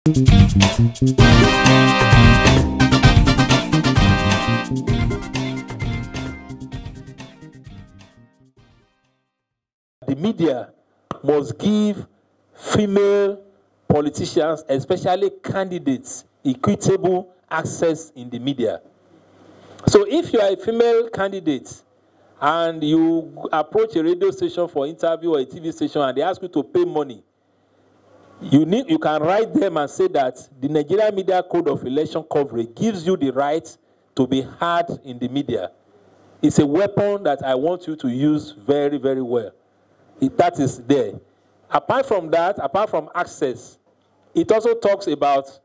The media must give female politicians, especially candidates, equitable access in the media. So if you are a female candidate and you approach a radio station for interview or a TV station and they ask you to pay money, you can write them and say that the Nigerian Media Code of Election Coverage gives you the right to be heard in the media. It's a weapon that I want you to use very, very well. That is there. Apart from that, apart from access, it also talks about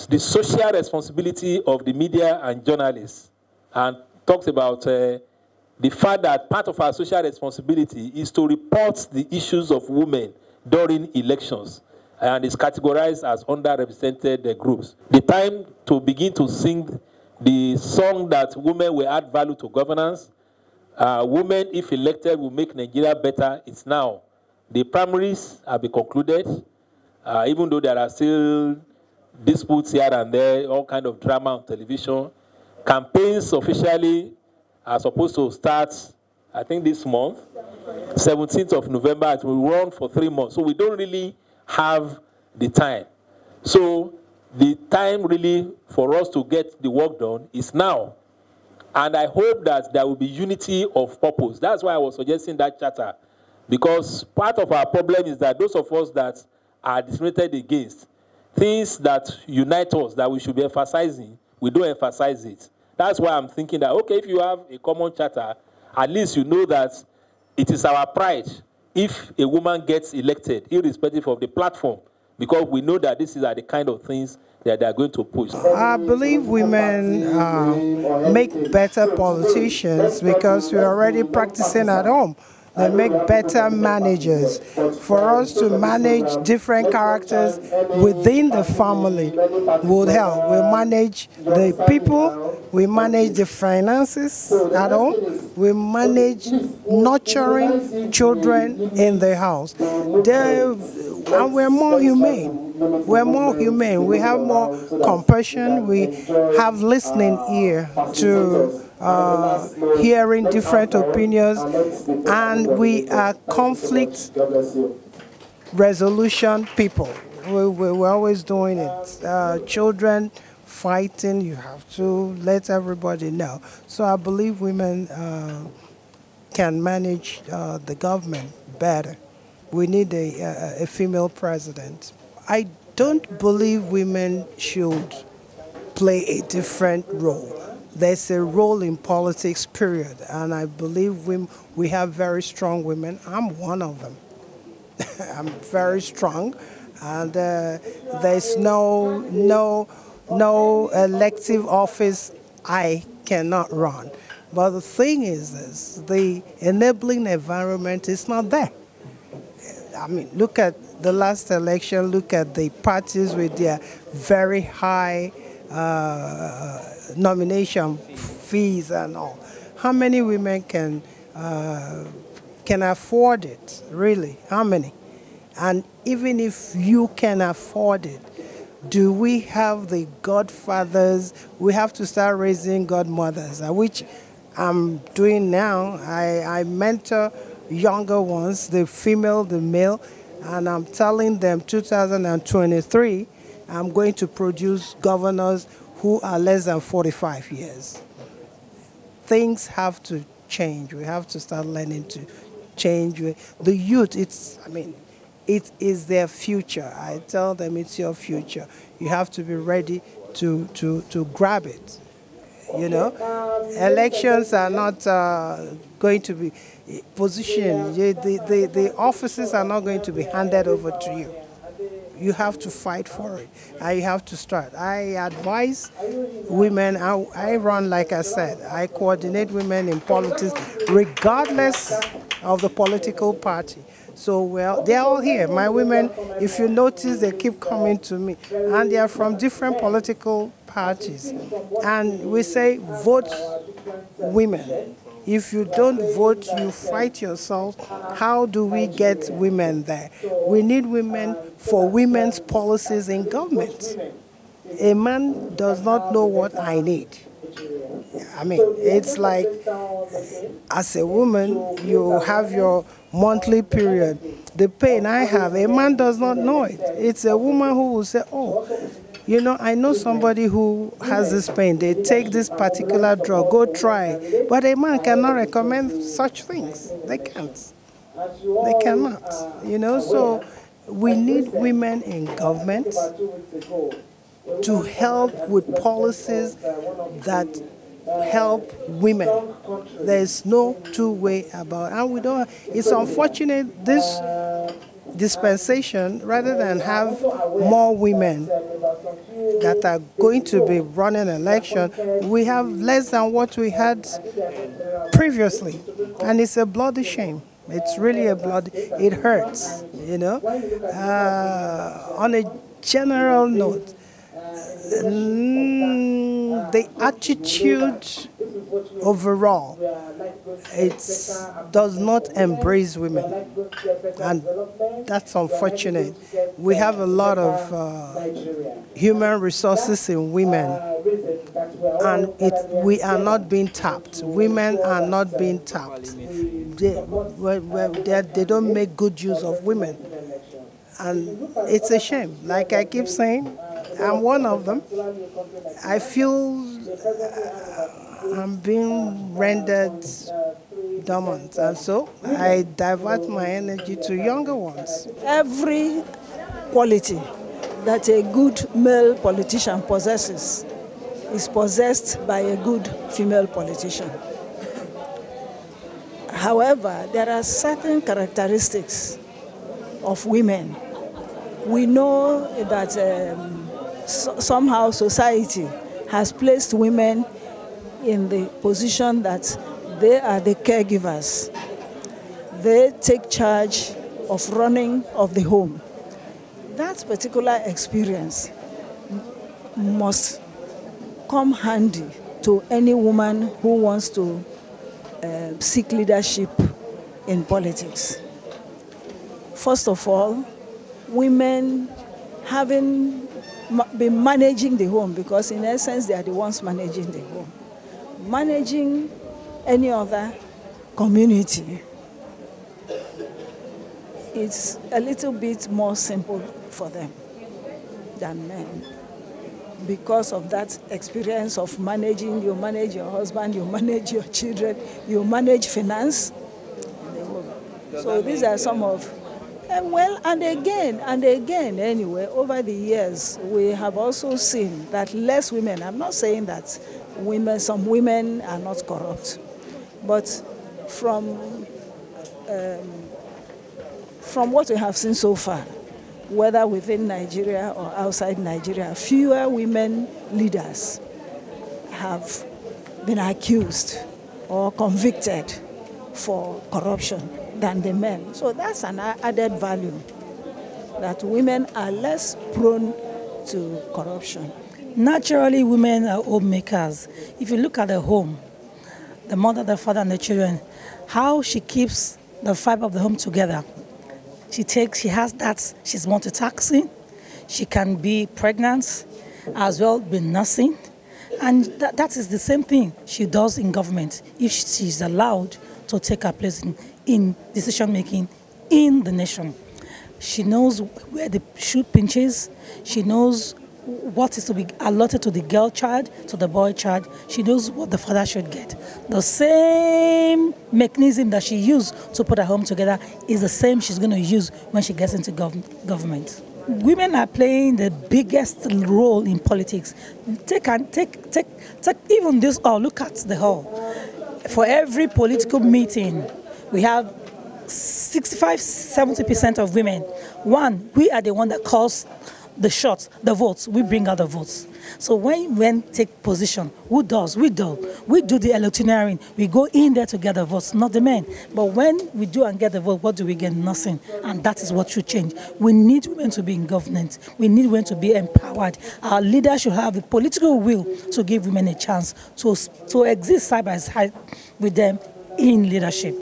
the social responsibility of the media and journalists, and talks about the fact that part of our social responsibility is to report the issues of women during elections, and is categorized as underrepresented groups. The time to begin to sing the song that women will add value to governance, women, if elected, will make Nigeria better, it's now. The primaries have been concluded, even though there are still disputes here and there, all kind of drama on television. Campaigns officially are supposed to start, I think, this month, 17th of November. It will run for 3 months. So we don't really have the time. So the time really for us to get the work done is now. And I hope that there will be unity of purpose. That's why I was suggesting that charter. Because part of our problem is that those of us that are discriminated against, things that unite us, that we should be emphasizing, we don't emphasize it. That's why I'm thinking that, okay, if you have a common charter, at least you know that it is our pride if a woman gets elected, irrespective of the platform, because we know that these are the kind of things that they are going to push. I believe women make better politicians because we're already practicing at home. They make better managers. For us to manage different characters within the family would help. We manage the people, we manage the finances at home, we manage nurturing children in the house. And we're more humane. We're more humane. We have more compassion. We have listening ear to hearing different opinions, and we are conflict resolution people. We're always doing it. Children fighting, you have to let everybody know. So I believe women can manage the government better. We need a female president. I don't believe women should play a different role. There's a role in politics, period, and I believe we have very strong women. I'm one of them. I'm very strong, and there's no elective office I cannot run. But the thing is this, the enabling environment is not there. I mean, look at the last election, look at the parties with their very high nomination fees and all. How many women can afford it, really? How many? And even if you can afford it, do we have the godfathers? We have to start raising godmothers, which I'm doing now. I mentor younger ones, the female, the male, and I'm telling them 2023, I'm going to produce governors who are less than 45 years. Things have to change. We have to start learning to change. The youth, it is their future. I tell them it's your future. You have to be ready to grab it. You know, elections are not going to be positioned. The offices are not going to be handed over to you. You have to fight for it, and you have to start. I advise women, I run, like I said, I coordinate women in politics regardless of the political party. So, well, they're all here. My women, if you notice, they keep coming to me, and they are from different political parties. And we say, vote women. If you don't vote, you fight yourself. How do we get women there? We need women for women's policies in government. A man does not know what I need. I mean, it's like, as a woman, you have your monthly period. The pain I have, a man does not know it. It's a woman who will say, oh, you know, I know somebody who has this pain. They take this particular drug, go try. But a man cannot recommend such things. They can't. They cannot. You know, so we need women in government to help with policies that help women. There's no two-way about it. And we don't. It's unfortunate this dispensation, rather than have more women that are going to be running election, we have less than what we had previously. And it's a bloody shame. It's really a bloody, it hurts, you know. On a general note, the attitude overall, it does not embrace women, and that's unfortunate. We have a lot of human resources in women, and we are not being tapped. Women are not being tapped. They don't make good use of women, and it's a shame. Like I keep saying, I'm one of them. I feel I'm being rendered dormant, and so I divert my energy to younger ones. Every quality that a good male politician possesses is possessed by a good female politician. However, there are certain characteristics of women. We know that somehow society has placed women in the position that they are the caregivers. They take charge of running of the home. That particular experience must come handy to any woman who wants to seek leadership in politics. First of all, women having been managing the home, because in essence they are the ones managing the home. Managing any other community, it's a little bit more simple for them than men. Because of that experience of managing, you manage your husband, you manage your children, you manage finance. So these are some of, well, and again, anyway, over the years, we have also seen that less women, I'm not saying that some women are not corrupt, but from what we have seen so far, whether within Nigeria or outside Nigeria, fewer women leaders have been accused or convicted for corruption than the men. So that's an added value, that women are less prone to corruption. Naturally, women are homemakers. If you look at the home, the mother, the father, and the children, how she keeps the fibre of the home together. She has that, she's multitasking, she can be pregnant, as well be nursing, and that is the same thing she does in government, if she's allowed to take her place in decision-making in the nation. She knows where the shoe pinches, she knows what is to be allotted to the girl child, to the boy child. She knows what the father should get. The same mechanism that she used to put her home together is the same she's going to use when she gets into government. Women are playing the biggest role in politics. Take even this hall, look at the hall. For every political meeting, we have 65–70% of women. One, we are the one that calls the shots, the votes. We bring out the votes. So when men take position, who does? We do. We do the electioneering. We go in there to get the votes, not the men. But when we do and get the vote, what do we get? Nothing. And that is what should change. We need women to be in government. We need women to be empowered. Our leaders should have the political will to give women a chance to exist side by side with them in leadership.